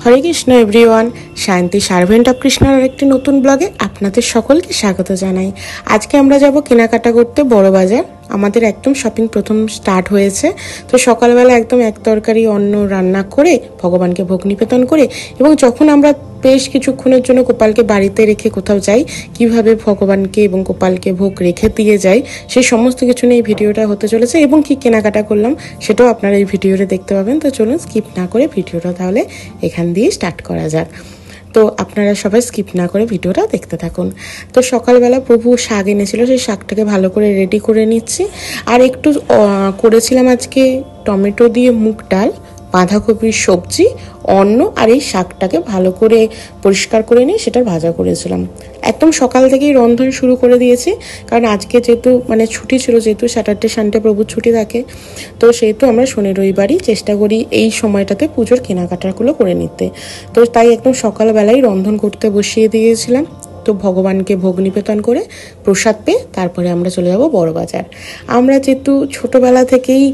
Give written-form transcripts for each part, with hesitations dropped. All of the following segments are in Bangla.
হরে কৃষ্ণ এভরিওয়ান, শান্তি সার্ভেন্ট অফ কৃষ্ণর একটি নতুন ব্লগে আপনাদের সকলকে স্বাগত জানাই। আজকে আমরা যাব কেনাকাটা করতে বড় বাজার। আমাদের একদম শপিং প্রথম স্টার্ট হয়েছে। তো সকালবেলা একদম এক তরকারি অন্ন রান্না করে ভগবানকে ভোগ নিবেদন করে এবং যখন আমরা বেশ কিছুক্ষণের জন্য গোপালকে বাড়িতে রেখে কোথাও যাই, কিভাবে ভগবানকে এবং গোপালকে ভোগ রেখে দিয়ে যাই, সেই সমস্ত কিছু নিয়ে এই ভিডিওটা হতে চলেছে এবং কি কেনাকাটা করলাম সেটাও আপনারা এই ভিডিওতে দেখতে পাবেন। তো চলুন স্কিপ না করে ভিডিওটা তাহলে এখান দিয়ে স্টার্ট করা যাক। তো আপনারা সবাই স্কিপ না করে ভিডিওটা দেখতে থাকুন। তো সকালবেলা প্রভু শাক এনেছিল, সেই শাকটাকে ভালো করে রেডি করে নিচ্ছি। আর একটু করেছিলাম আজকে টমেটো দিয়ে মুগ ডাল, বাঁধাকপির সবজি, অন্ন আর এই শাকটাকে ভালো করে পরিষ্কার করে নিয়ে সেটার ভাজা করেছিলাম। একদম সকাল থেকেই রন্ধন শুরু করে দিয়েছি, কারণ আজকে যেহেতু ছুটি ছিল, যেহেতু স্যাটারডে সানডে প্রভুর ছুটি থাকে, তো সেহেতু আমরা শনি রবিবারই চেষ্টা করি এই সময়টাতে পুজোর কেনাকাটাগুলো করে নিতে। তো তাই একদম সকালবেলায় রন্ধন করতে বসিয়ে দিয়েছিলাম। তো ভগবানকে ভোগ নিবেদন করে প্রসাদ পেয়ে তারপরে আমরা চলে যাব বড় বাজার। আমরা যেহেতু ছোটোবেলা থেকেই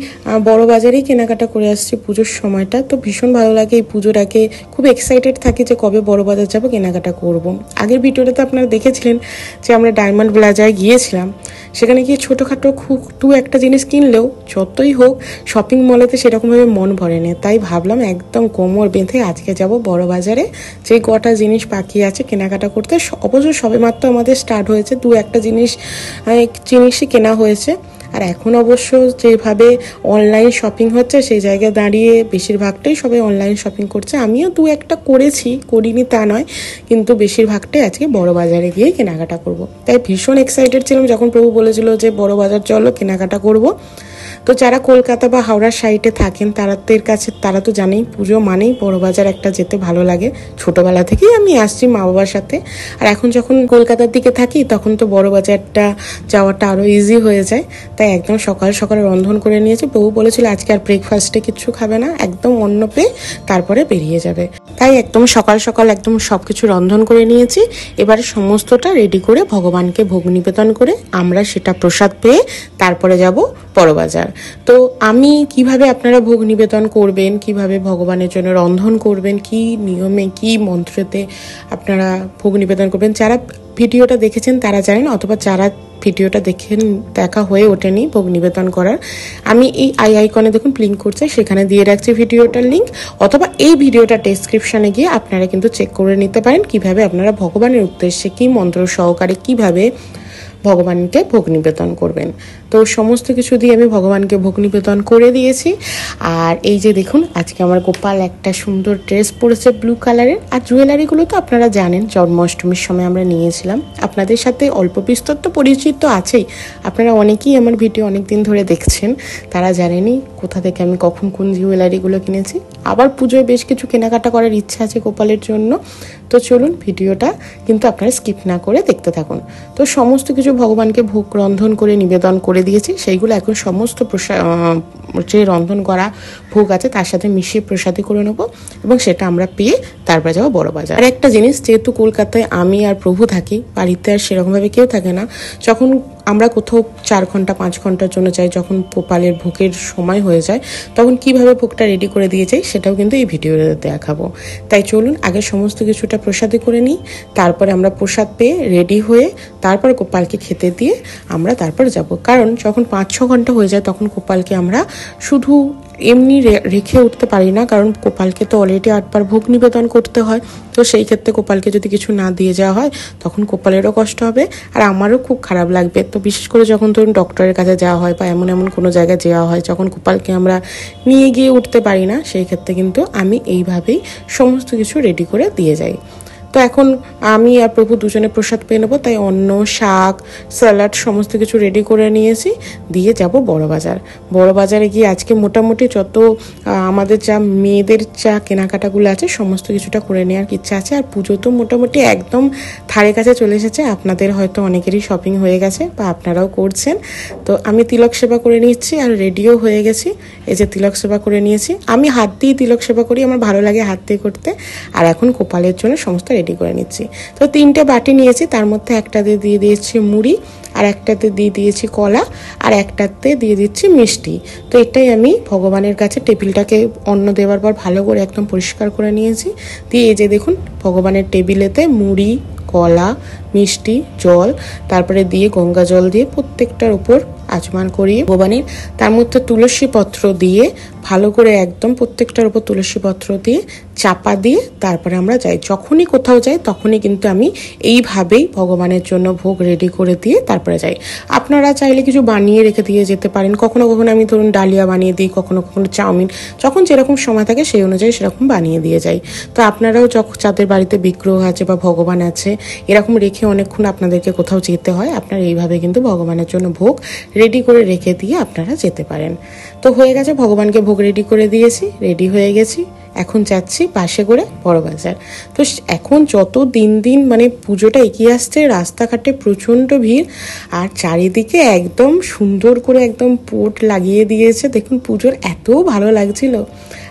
বড় বাজারেই কেনাকাটা করে আসছি পুজোর সময়টা, তো ভীষণ ভালো লাগে। এই পুজোর আগে খুব এক্সাইটেড থাকি যে কবে বড় বাজার যাব, কেনাকাটা করব। আগের ভিডিওটাতে আপনারা দেখেছিলেন যে আমরা ডায়মন্ড প্লাজায় গিয়েছিলাম। সেখানে গিয়ে ছোটোখাটো খুব একটা জিনিস কিনলেও যতই হোক শপিং মলেতে সেরকমভাবে মন ভরে নেয়। তাই ভাবলাম একদম কোমর বেঁধে আজকে যাব বড় বাজারে, যে কটা জিনিস বাকি আছে কেনাকাটা করতে। অবশ্য সবেমাত্র আমাদের স্টার্ট হয়েছে, একটা জিনিসই কেনা হয়েছে। আর এখন অবশ্য যেভাবে অনলাইন শপিং হচ্ছে, সেই জায়গায় দাঁড়িয়ে বেশিরভাগটাই সবাই অনলাইন শপিং করছে। আমিও একটা করিনি তা নয়, কিন্তু বেশিরভাগটাই আজকে বড় বাজারে গিয়ে কেনাকাটা করব। তাই ভীষণ এক্সাইটেড ছিলাম যখন প্রভু বলেছিল যে বড় বাজার চলো কেনাকাটা করব। তো যারা কলকাতা বা হাওড়ার সাইডে থাকেন তারা তো জানেই পুজো মানেই বড় বাজার একটা যেতে ভালো লাগে। ছোটবেলা থেকেই আমি আসছি মা বাবার সাথে, আর এখন যখন কলকাতার দিকে থাকি তখন তো বড় বাজারটা যাওয়াটা আরো ইজি হয়ে যায়। তাই একদম সকাল সকাল রন্ধন করে নিয়েছি। বউ বলেছিল আজকে আর ব্রেকফাস্টে কিছু খাবে না, একদম অন্ন পেয়ে তারপরে বেরিয়ে যাবে। তাই একদম সকাল সকাল একদম সবকিছু রন্ধন করে নিয়েছি। এবারে সমস্তটা রেডি করে ভগবানকে ভোগ নিবেদন করে আমরা সেটা প্রসাদ পেয়ে তারপরে যাব বড় বাজার। তো আমি কিভাবে আপনারা ভোগ নিবেদন করবেন, কিভাবে ভগবানের জন্য রন্ধন করবেন, কি নিয়মে কি মন্ত্রতে আপনারা ভোগ নিবেদন করবেন, যারা ভিডিওটা দেখেছেন তারা জানেন, অথবা যারা ভিডিওটা দেখা হয়ে ওঠেনি ভোগ নিবেদন করার, আমি এই আইকনে দেখুন ক্লিক করছে, সেখানে দিয়ে রাখছি ভিডিওটার লিঙ্ক, অথবা এই ভিডিওটা ডেসক্রিপশনে গিয়ে আপনারা কিন্তু চেক করে নিতে পারেন কিভাবে আপনারা ভগবানের উদ্দেশ্যে কি মন্ত্র সহকারে কিভাবে ভগবানকে ভোগ নিবেদন করবেন। তো সমস্ত কিছু দিয়ে আমি ভগবানকে ভোগ নিবেদন করে দিয়েছি। আর এই যে দেখুন আজকে আমার গোপাল একটা সুন্দর ড্রেস পরেছে ব্লু কালারের। আর জুয়েলারিগুলো তো আপনারা জানেন জন্মাষ্টমীর সময় আমরা নিয়েছিলাম। আপনাদের সাথে অল্প বিস্তর তো পরিচিত আছেই, আপনারা অনেকেই আমার ভিডিও অনেক দিন ধরে দেখছেন, তারা জানেনই কোথা থেকে আমি কখন কোন জুয়েলারিগুলো কিনেছি। আবার পুজোয় বেশ কিছু কেনাকাটা করার ইচ্ছা আছে গোপালের জন্য। তো চলুন ভিডিওটা কিন্তু আপনারা স্কিপ না করে দেখতে থাকুন। তো সমস্ত কিছু ভগবানকে ভোগ রন্ধন করে নিবেদন করে দিয়েছি, সেইগুলো এখন সমস্ত যে রন্ধন করা ভোগ আছে তার সাথে মিশিয়ে প্রসাদী করে নেবো এবং সেটা আমরা পেয়ে তারপরে যাবো বড় বাজার। আর একটা জিনিস, যেহেতু কলকাতায় আমি আর প্রভু থাকি, বাড়িতে আর সেরকমভাবে কেউ থাকে না, যখন আমরা কোথাও 4 ঘন্টা 5 ঘন্টার জন্য যাই, যখন গোপালের ভোগের সময় হয়ে যায়, তখন কিভাবে ভোগটা রেডি করে দিয়ে যাই সেটাও কিন্তু এই ভিডিওতে দেখাবো। তাই চলুন আগে সমস্ত কিছুটা প্রসাদী করে নিই, তারপরে আমরা প্রসাদ পেয়ে রেডি হয়ে তারপর গোপালকে খেতে দিয়ে আমরা তারপর যাব। কারণ যখন 5-6 ঘন্টা হয়ে যায় তখন গোপালকে আমরা শুধু এমনি রেখে উঠতে পারি না, কারণ গোপালকে তো অলরেডি 8 বার ভোগ নিবেদন করতে হয়। তো সেই ক্ষেত্রে গোপালকে যদি কিছু না দিয়ে যাওয়া হয় তখন গোপালেরও কষ্ট হবে আর আমারও খুব খারাপ লাগবে। তো বিশেষ করে যখন ধরুন ডক্টরের কাছে যাওয়া হয় বা এমন কোনো জায়গায় যাওয়া হয় যখন গোপালকে আমরা নিয়ে গিয়ে উঠতে পারি না, সেই ক্ষেত্রে কিন্তু আমি এইভাবেই সমস্ত কিছু রেডি করে দিয়ে যাই। তো এখন আমি আর প্রভু দুজনে প্রসাদ পেয়ে নেবো, তাই অন্ন, শাক, স্যালাড সমস্ত কিছু রেডি করে নিয়েছি, দিয়ে যাব বড় বাজার। বড় বাজারে গিয়ে আজকে মোটামুটি যত আমাদের যা মেয়েদের যা কেনাকাটাগুলো আছে সমস্ত কিছুটা করে নেওয়ার ইচ্ছা আছে। আর পুজো তো মোটামুটি একদম ধারে কাছে চলে এসেছে, আপনাদের হয়তো অনেকেরই শপিং হয়ে গেছে বা আপনারাও করছেন। তো আমি তিলক সেবা করে নিচ্ছি আর রেডিও হয়ে গেছি। এই যে তিলক সেবা করে নিয়েছি, আমি হাত দিয়ে তিলক সেবা করি, আমার ভালো লাগে হাত দিয়ে করতে। আর এখন গোপালের জন্য সমস্ত রেডি করে নিচ্ছি। তো 3টে বাটি নিয়েছি, তার মধ্যে একটাতে দিয়ে দিয়েছি মুড়ি, আর একটাতে দিয়ে দিয়েছি কলা, আর একটাতে দিয়ে দিচ্ছি মিষ্টি। তো এটাই আমি ভগবানের কাছে টেবিলটাকে অন্ন দেওয়ার পর ভালো করে একদম পরিষ্কার করে নিয়েছি। দিয়ে এই যে দেখুন ভগবানের টেবিলেতে মুড়ি, কলা, মিষ্টি, জল, তারপরে দিয়ে গঙ্গা জল দিয়ে প্রত্যেকটার উপর আচমান করিয়ে ভগবানের, তার মধ্যে তুলসী পত্র দিয়ে ভালো করে একদম প্রত্যেকটার উপর তুলসী পত্র দিয়ে চাপা দিয়ে তারপরে আমরা যাই। যখনই কোথাও যাই তখনই কিন্তু আমি এইভাবেই ভগবানের জন্য ভোগ রেডি করে দিয়ে তারপরে যাই। আপনারা চাইলে কিছু বানিয়ে রেখে দিয়ে যেতে পারেন। কখনো কখনো আমি ধরুন ডালিয়া বানিয়ে দিই, কখনো কখনো চাউমিন, যখন যেরকম সময় থাকে সেই অনুযায়ী সেরকম বানিয়ে দিয়ে যাই। তো আপনারাও যখন যাদের বাড়িতে বিগ্রহ আছে বা ভগবান আছে এরকম রেখে অনেকক্ষণ আপনাদেরকে কোথাও যেতে হয়, আপনারা এইভাবে কিন্তু ভগবানের জন্য ভোগ রেডি করে রেখে দিয়ে আপনারা যেতে পারেন। তো হয়ে গেছে, ভগবানকে ভোগ রেডি করে দিয়েছি, রেডি হয়ে গেছি। এখন যাচ্ছি বাসে করে বড়বাজার। তো এখন যত দিন দিন মানে পুজোটা এগিয়ে আসছে, রাস্তাঘাটে প্রচণ্ড ভিড়, আর চারিদিকে একদম সুন্দর করে একদম পোট লাগিয়ে দিয়েছে। দেখুন পুজোর এত ভালো লাগছিল।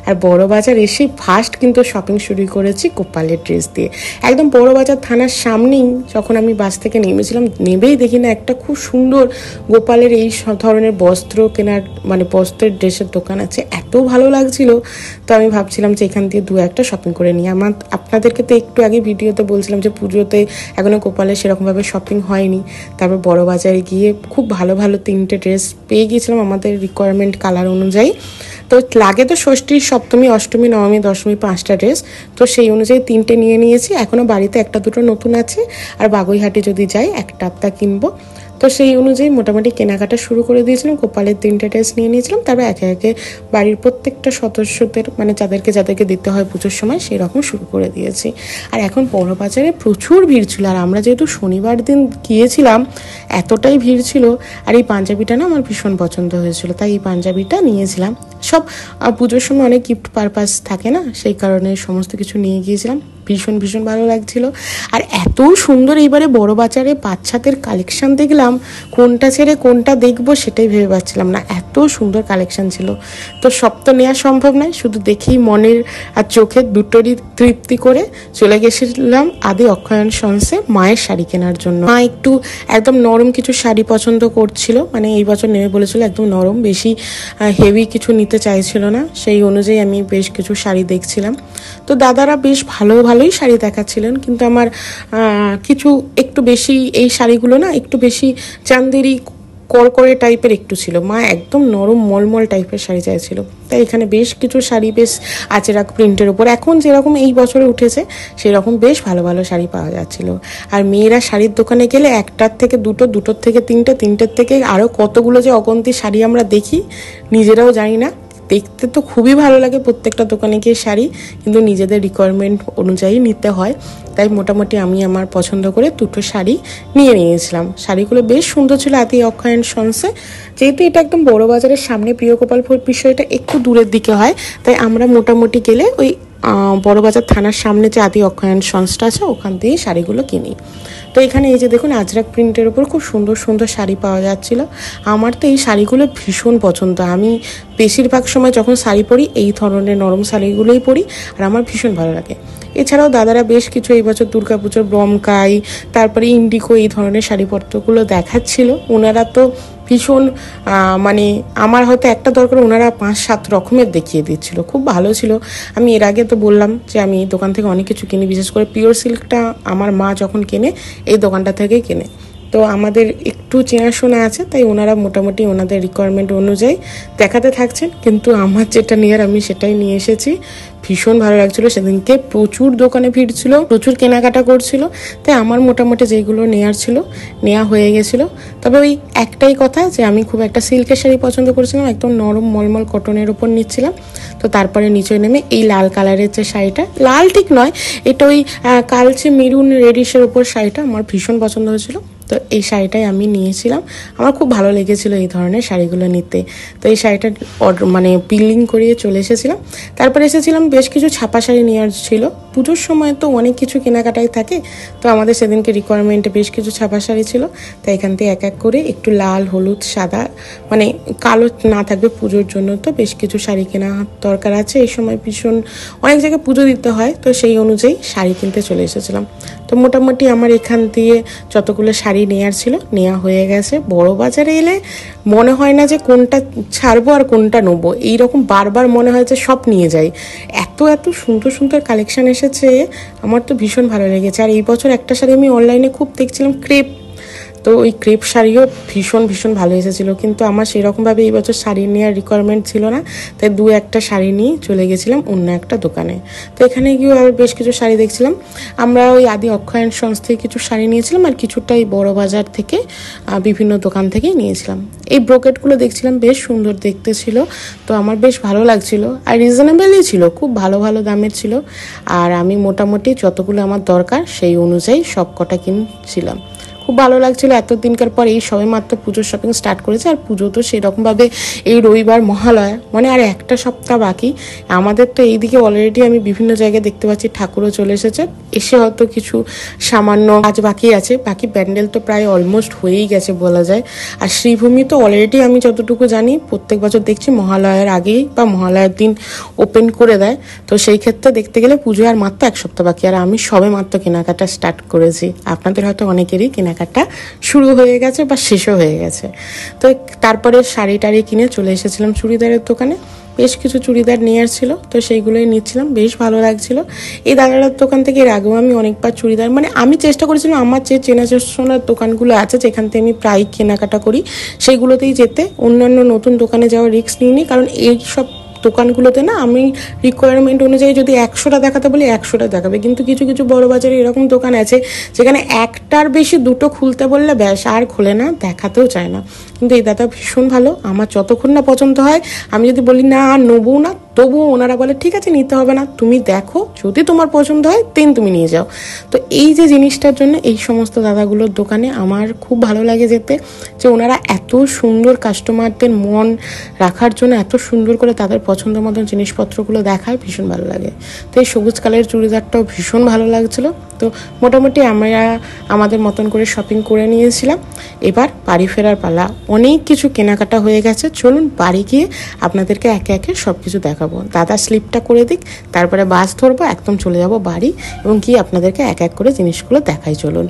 আর বড়বাজার এসে ফার্স্ট কিন্তু শপিং শুরু করেছি গোপালের ড্রেস দিয়ে। একদম বড়বাজার থানার সামনেই যখন আমি বাস থেকে নেমেছিলাম, নেবেই দেখি না একটা খুব সুন্দর গোপালের এই সব ধরনের বস্ত্র কেনার মানে বস্ত্রের ড্রেসের দোকান আছে, এত ভালো লাগছিল। তো আমি ভাবছিলাম যে এখান দিয়ে 2-1টা শপিং করে নিই। আপনাদেরকে তো একটু আগে ভিডিওতে বলছিলাম যে পুজোতে এখনও গোপালের সেরকমভাবে শপিং হয়নি। তারপর বড়বাজারে গিয়ে খুব ভালো ভালো 3টে ড্রেস পেয়ে গিয়েছিলাম আমাদের রিকোয়ারমেন্ট কালার অনুযায়ী। তো লাগে তো ষষ্ঠী, সপ্তমী, অষ্টমী, নবমী, দশমী 5টা ড্রেস, তো সেই অনুযায়ী 3টে নিয়ে নিয়েছি। এখনও বাড়িতে 1-2টো নতুন আছে, আর বাগুইহাটে যদি যাই 1টা কিনবো। তো সেই অনুযায়ী মোটামুটি কেনাকাটা শুরু করে দিয়েছিলাম। গোপালের 3টে ড্রেস নিয়ে নিয়েছিলাম, তারপর একে একে বাড়ির প্রত্যেকটা সদস্যদের মানে যাদেরকে দিতে হয় পুজোর সময় সেই রকম শুরু করে দিয়েছি। আর এখন বড়বাজারে প্রচুর ভিড় ছিল, আর আমরা যেহেতু শনিবার দিন গিয়েছিলাম এতটাই ভিড় ছিল। আর এই পাঞ্জাবিটা না আমার ভীষণ পছন্দ হয়েছিল, তাই এই পাঞ্জাবিটা নিয়েছিলাম। সব পুজোর সময় অনেক গিফট পারপাস থাকে না, সেই কারণে সমস্ত কিছু নিয়ে গিয়েছিলাম। ভীষণ ভীষণ ভালো লাগছিল। আর এত সুন্দর এইবারে বড়বাজারে বাচ্চাদের কালেকশন দেখলাম, কোনটা ছেড়ে কোনটা দেখবো সেটাই ভেবে পাচ্ছিলাম না, এত সুন্দর কালেকশন ছিল। তো সব তো নেওয়া সম্ভব নয়, শুধু দেখেই মনের আর চোখের দুটোরই তৃপ্তি করে চলে গেছিলাম আদি অক্ষয়ন সন্সে মায়ের শাড়ি কেনার জন্য। মা একটু একদম নরম কিছু শাড়ি পছন্দ করছিল, মানে এই বছর নেবে বলেছিল, একদম নরম, বেশি হেভি কিছু নিতে চাইছিল না। সেই অনুযায়ী আমি বেশ কিছু শাড়ি দেখছিলাম। তো দাদারা বেশ ভালোই শাড়ি দেখাচ্ছিলেন, কিন্তু আমার কিছু একটু বেশি এই শাড়িগুলো না একটু বেশি চান্দেরি করকরে টাইপের একটু ছিল। মা একদম নরম মলমল টাইপের শাড়ি চাইছিল, তাই এখানে বেশ কিছু শাড়ি বেশ আচেরাক প্রিন্টের ওপর এখন যেরকম এই বছরে উঠেছে সেরকম বেশ ভালো ভালো শাড়ি পাওয়া যাচ্ছিল। আর মেয়েরা শাড়ির দোকানে গেলে 1টার থেকে 2টো, 2টোর থেকে 3টে, 3টের থেকে আরও কতগুলো যে অগন্তি শাড়ি আমরা দেখি নিজেরাও জানি না। দেখতে তো খুবই ভালো লাগে প্রত্যেকটা দোকানে গিয়ে শাড়ি, কিন্তু নিজেদের রিকোয়ারমেন্ট অনুযায়ী নিতে হয়। তাই মোটামুটি আমি আমার পছন্দ করে 2টো শাড়ি নিয়ে নিয়েছিলাম। শাড়িগুলো বেশ সুন্দর ছিল আদি অক্ষয়ন সন্সে। যেহেতু এটা একদম বড়বাজারের সামনে, প্রিয় গোপালপুর বিষয়টা একটু দূরের দিকে হয়, তাই আমরা মোটামুটি গেলে ওই বড়বাজার থানার সামনে যে আদি অক্ষয়ন সংস্থা আছে ওখান থেকে শাড়িগুলো কিনি। তো এখানে এই যে দেখুন আজরাক প্রিন্টের উপর খুব সুন্দর সুন্দর শাড়ি পাওয়া যাচ্ছিল। আমার তো এই শাড়িগুলো ভীষণ পছন্দ। আমি বেশিরভাগ সময় যখন শাড়ি পরি এই ধরনের নরম শাড়িগুলোই পরি, আর আমার ভীষণ ভালো লাগে। এছাড়াও দাদারা বেশ কিছু এই বছর দুর্গাপুজোর ব্রমকাই, তারপরে ইন্ডিকো এই ধরনের শাড়িপত্রগুলো দেখাচ্ছিল। ওনারা তো ভীষণ মানে আমার হয়তো একটা দরকার ওনারা 5-7 রকমের দেখিয়ে দিচ্ছিল, খুব ভালো ছিল। আমি এর আগে তো বললাম যে আমি এই দোকান থেকে অনেক কিছু কিনি, বিশেষ করে পিওর সিল্কটা আমার মা যখন কেনে এই দোকানটা থেকেই কেনে। তো আমাদের একটু চেনাশোনা আছে, তাই ওনারা মোটামুটি ওনাদের রিকোয়ারমেন্ট অনুযায়ী দেখাতে থাকছেন। কিন্তু আমার যেটা নেওয়ার আমি সেটাই নিয়ে এসেছি। ভীষণ ভালো লাগছিল সেদিনকে, প্রচুর দোকানে ভিড় ছিল, প্রচুর কেনাকাটা করছিল, তাই আমার মোটামুটি যেগুলো নেওয়ার ছিল নেওয়া হয়ে গেছিলো। তবে ওই একটাই কথা যে আমি খুব একটা সিল্কের শাড়ি পছন্দ করেছিলাম, একদম নরম মলমল কটনের উপর নিচ্ছিলাম। তো তারপরে নিচে নেমে এই লাল কালারের যে শাড়িটা, লাল ঠিক নয়, এটা ওই কালচে মেরুন রেডিশের উপর শাড়িটা আমার ভীষণ পছন্দ হয়েছিল, তো এই শাড়িটাই আমি নিয়েছিলাম, আমার খুব ভালো লেগেছিলো এই ধরনের শাড়িগুলো নিতে। তো এই শাড়িটা মানে পিলিং করিয়ে চলে এসেছিলাম। তারপরে এসেছিলাম বেশ কিছু ছাপা শাড়ি নেওয়ার ছিল, পুজোর সময় তো অনেক কিছু কেনাকাটাই থাকে। তো আমাদের সেদিনকে রিকোয়ারমেন্টে বেশ কিছু ছাপা শাড়ি ছিল, তাই এখান থেকে এক এক করে একটু লাল, হলুদ, সাদা, মানে কালো না থাকবে পুজোর জন্য, তো বেশ কিছু শাড়ি কেনা দরকার আছে। এই সময় ভীষণ অনেক জায়গায় পুজো দিতে হয়, তো সেই অনুযায়ী শাড়ি কিনতে চলে এসেছিলাম। তো মোটামুটি আমার এখান দিয়ে যতগুলো শাড়ি নেওয়ার ছিল নেওয়া হয়ে গেছে। বড় বাজারে এলে মনে হয় না যে কোনটা ছাড়বো আর কোনটা নেবো, এইরকম বারবার মনে হয় যে সব নিয়ে যাই। এত এত সুন্দর সুন্দর কালেকশন এসেছে, আমার তো ভীষণ ভালো লেগেছে। আর এই বছর একটা শাড়ি আমি অনলাইনে খুব দেখছিলাম, ক্রেপ, তো ওই ক্রেপ শাড়িও ভীষণ ভীষণ ভালো এসেছিলো। কিন্তু আমার সেরকমভাবে এই বছর শাড়ি নেওয়ার রিকোয়ারমেন্ট ছিল না, তাই দু একটা শাড়ি নিয়ে চলে গেছিলাম অন্য একটা দোকানে। তো এখানে গিয়েও আবার বেশ কিছু শাড়ি দেখছিলাম। আমরা ওই আদি অক্ষয়ণ সংস্থায় কিছু শাড়ি নিয়েছিলাম, আর কিছুটা এই বড় বাজার থেকে বিভিন্ন দোকান থেকেই নিয়েছিলাম। এই ব্রোকেটগুলো দেখছিলাম, বেশ সুন্দর দেখতে ছিল, তো আমার বেশ ভালো লাগছিল। আর রিজনেবলই ছিল, খুব ভালো ভালো দামের ছিল। আর আমি মোটামুটি যতগুলো আমার দরকার সেই অনুযায়ী সব কটা কিনছিলাম। খুব ভালো লাগছিল। এতদিনকার পর এই সবে মাত্র পুজোর শপিং স্টার্ট করেছে, আর পুজো তো সেরকমভাবে এই রবিবার মহালয়া, মানে আর একটা সপ্তাহ বাকি। আমাদের তো এইদিকে অলরেডি আমি বিভিন্ন জায়গায় দেখতে পাচ্ছি ঠাকুরও চলে এসেছে, এসে হয়তো কিছু সামান্য কাজ বাকি আছে, বাকি প্যান্ডেল তো প্রায় অলমোস্ট হয়েই গেছে বলা যায়। আর শ্রীভূমি তো অলরেডি আমি যতটুকু জানি প্রত্যেক বছর দেখছি মহালয়ার আগেই বা মহালয়ার দিন ওপেন করে দেয়। তো সেই ক্ষেত্রে দেখতে গেলে পুজো আর মাত্র এক সপ্তাহ বাকি, আর আমি সবে মাত্র কেনাকাটা স্টার্ট করেছি। আপনাদের হয়তো অনেকেরই কেনাকাটা শুরু হয়ে গেছে বা শেষও হয়ে গেছে। তো তারপরে শাড়ি টাড়ি কিনে চলে এসেছিলাম চুড়িদারের দোকানে। বেশ কিছু চুড়িদার নেওয়ার ছিল, তো সেইগুলোই নিচ্ছিলাম, বেশ ভালো লাগছিল। এই দাদাটার দোকান থেকে এর আগেও আমি অনেকবার চুড়িদার, মানে আমি চেষ্টা করেছিলাম আমার যে চেনাশোনার দোকানগুলো আছে যেখান থেকে আমি প্রায় কেনাকাটা করি সেইগুলোতেই যেতে, অন্যান্য নতুন দোকানে যাওয়ার রিস্ক নিইনি। কারণ এই সব দোকানগুলোতে না আমি রিকোয়ারমেন্ট অনুযায়ী যদি 100টা দেখাতে বলি 100টা দেখাবে, কিন্তু কিছু কিছু বড় বাজারে এরকম দোকান আছে যেখানে একটার বেশি দুটো খুলতে বললে ব্যাস আর খোলে না, দেখাতেও চায় না। কিন্তু এই দাদা ভীষণ ভালো, আমার যতক্ষণ না পছন্দ হয়, আমি যদি বলি না আর নেবো না, তবুও ওনারা বলে ঠিক আছে নিতে হবে না, তুমি দেখো, যদি তোমার পছন্দ হয় দেন তুমি নিয়ে যাও। তো এই যে জিনিসটার জন্য এই সমস্ত দাদাগুলোর দোকানে আমার খুব ভালো লাগে যেতে, যে ওনারা এত সুন্দর কাস্টমারদের মন রাখার জন্য এত সুন্দর করে তাদের পছন্দ মতন জিনিসপত্রগুলো দেখায়, ভীষণ ভালো লাগে। তো এই সবুজ কালারের চুড়িদারটাও ভীষণ ভালো লাগছিলো। তো মোটামুটি আমরা আমাদের মতন করে শপিং করে নিয়েছিলাম। এবার বাড়ি ফেরার পালা, অনেক কিছু কেনাকাটা হয়ে গেছে, চলুন বাড়ি গিয়ে আপনাদেরকে একে একে সব কিছু দেখাবো। দাদা স্লিপটা করে দিক, তারপরে বাস ধরবো, একদম চলে যাব বাড়ি এবং গিয়ে আপনাদেরকে এক এক করে জিনিসগুলো দেখাই। চলুন।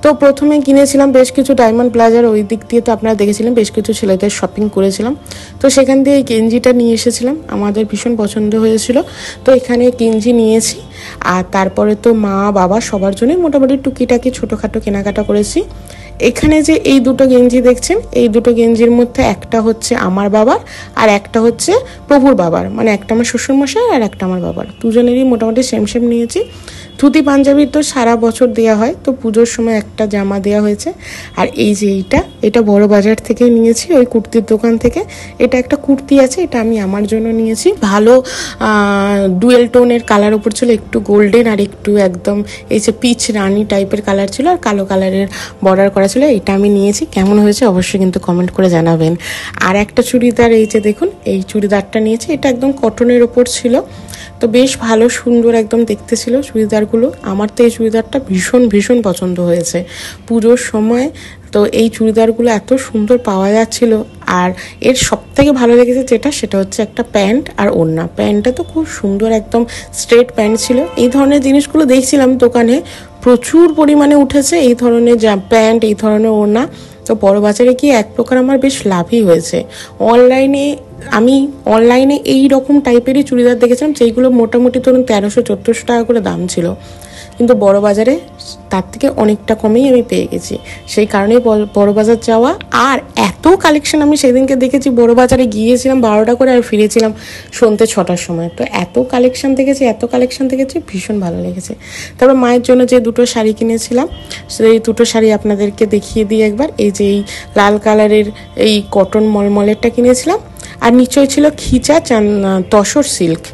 তো প্রথমে কিনেছিলাম বেশ কিছু ডায়মন্ড প্লাজার ওই দিক দিয়ে, তো আপনারা দেখেছিলেন বেশ কিছু ছেলেদের শপিং করেছিলাম। তো সেখান দিয়ে এই গেঞ্জিটা নিয়ে এসেছিলাম, আমাদের ভীষণ পছন্দ হয়েছিল, তো এখানে গেঞ্জি নিয়েছি। আর তারপরে তো মা বাবা সবার জন্যই মোটামুটি টুকিটাকি ছোটোখাটো কেনাকাটা করেছি। এখানে যে এই দুটো গেঞ্জি দেখছেন, এই দুটো গেঞ্জির মধ্যে একটা হচ্ছে আমার বাবার আর একটা হচ্ছে প্রভুর বাবার, মানে একটা আমার শ্বশুরমশাই আর একটা আমার বাবার, দুজনেরই মোটামুটি সেম সেম নিয়েছি। ধুতি পাঞ্জাবির তো সারা বছর দেওয়া হয়, তো পুজোর সময় একটা জামা দেওয়া হয়েছে। আর এই যে এটা বড় বাজার থেকে নিয়েছি, ওই কুর্তির দোকান থেকে। এটা একটা কুর্তি আছে, এটা আমি আমার জন্য নিয়েছি, ভালো ডুয়েল টোনের কালার উপর ছিল, একটু গোল্ডেন আর একটু একদম এই যে পিচ রানি টাইপের কালার ছিল, আর কালো কালারের বর্ডার করা ছিল। এটা আমি নিয়েছি, কেমন হয়েছে অবশ্যই কিন্তু কমেন্ট করে জানাবেন। আর একটা চুড়িদার, এই যে দেখুন এই চুড়িদারটা নিয়েছি, এটা একদম কটনের ওপর ছিল, তো বেশ ভালো সুন্দর একদম দেখতে ছিল চুড়িদারগুলো। আমার তো এই চুড়িদারটা ভীষণ ভীষণ পছন্দ হয়েছে পুজোর সময়। তো এই চুড়িদারগুলো এত সুন্দর পাওয়া যাচ্ছিল। আর এর সব থেকে ভালো লেগেছে সেটা হচ্ছে একটা প্যান্ট আর ওড়না। প্যান্টটা তো খুব সুন্দর একদম স্ট্রেট প্যান্ট ছিল। এই ধরনের জিনিসগুলো দেখছিলাম দোকানে প্রচুর পরিমাণে উঠেছে, এই ধরনের প্যান্ট, এই ধরনের ওড়না। তো বড় বাজারে গিয়ে এক প্রকার আমার বেশ লাভই হয়েছে। অনলাইনে এই রকম টাইপেরই চুড়িদার দেখেছিলাম, যেইগুলো মোটামুটি ধরুন 1300-1400 টাকা করে দাম ছিল, কিন্তু বড় বাজারে তার থেকে অনেকটা কমেই আমি পেয়ে গেছি। সেই কারণেই বড় বাজার যাওয়া। আর এত কালেকশন আমি সেদিনকে দেখেছি, বড় বাজারে গিয়েছিলাম 12টা করে আর ফিরেছিলাম সন্ধ্যে 6টার সময়। তো এত কালেকশন দেখেছি, ভীষণ ভালো লেগেছে। তারপর মায়ের জন্য যে দুটো শাড়ি কিনেছিলাম, সেই দুটো শাড়ি আপনাদেরকে দেখিয়ে দিই একবার। এই যে এই লাল কালারের এই কটন মলমলেরটা কিনেছিলাম, আর নিচয় ছিল খিচা তসর সিল্ক।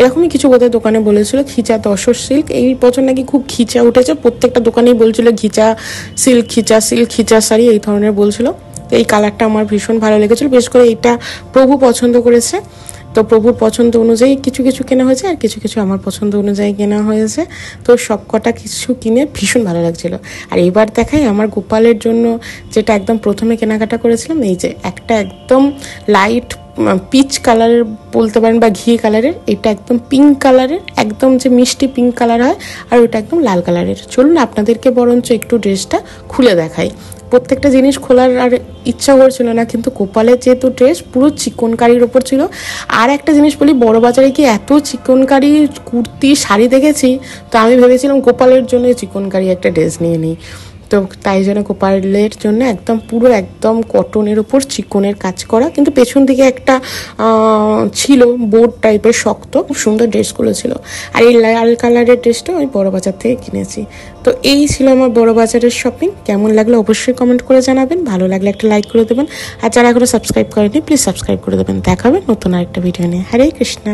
এরকমই কিছু বোধহয় দোকানে বলেছিল। খিচা তসর সিল্ক, এই বছর নাকি খুব খিচা উঠেছে, প্রত্যেকটা দোকানেই বলছিল খিচা সিল্ক, খিচা সিল্ক, খিচা শাড়ি এই ধরনের বলছিল। তো এই কালারটা আমার ভীষণ ভালো লেগেছিল, বিশেষ করে এইটা প্রভু পছন্দ করেছে। তো প্রভুর পছন্দ অনুযায়ী কিছু কিছু কেনা হয়েছে, আর কিছু কিছু আমার পছন্দ অনুযায়ী কেনা হয়েছে। তো সব কটা কিছু কিনে ভীষণ ভালো লাগছিল। আর এবার দেখাই আমার গোপালের জন্য যেটা একদম প্রথমে কেনাকাটা করেছিলাম, এই যে একটা একদম লাইট পিচ কালারের বলতে পারেন বা ঘি কালারের, এটা একদম পিঙ্ক কালারের, একদম যে মিষ্টি পিঙ্ক কালার হয়, আর ওটা একদম লাল কালারের। চলুন আপনাদেরকে বরঞ্চ একটু ড্রেসটা খুলে দেখাই। প্রত্যেকটা জিনিস খোলার আর ইচ্ছা করছিল না, কিন্তু গোপালের যেহেতু ড্রেস পুরো চিকনকারির ওপর ছিল। আর একটা জিনিস বলি, বড় বাজারে কি এত চিকনকারি কুর্তি শাড়ি দেখেছি, তো আমি ভেবেছিলাম গোপালের জন্য চিকনকারি একটা ড্রেস নিয়ে নিই। তো তাই জন্য গোপালের জন্য একদম পুরো একদম কটনের ওপর চিকনের কাজ করা, কিন্তু পেছন দিকে একটা ছিল বোর্ড টাইপের শক্ত, খুব সুন্দর ড্রেসগুলো ছিল। আর এই লাল কালারের ড্রেসটা আমি বড় বাজার থেকে কিনেছি। তো এই ছিল আমার বড় বাজারের শপিং। কেমন লাগলো অবশ্যই কমেন্ট করে জানাবেন, ভালো লাগলে একটা লাইক করে দেবেন, আর যারা এখনো সাবস্ক্রাইব করেনি প্লিজ সাবস্ক্রাইব করে দেবেন। দেখা হবে নতুন আরেকটা ভিডিও নিয়ে। হরে কৃষ্ণা।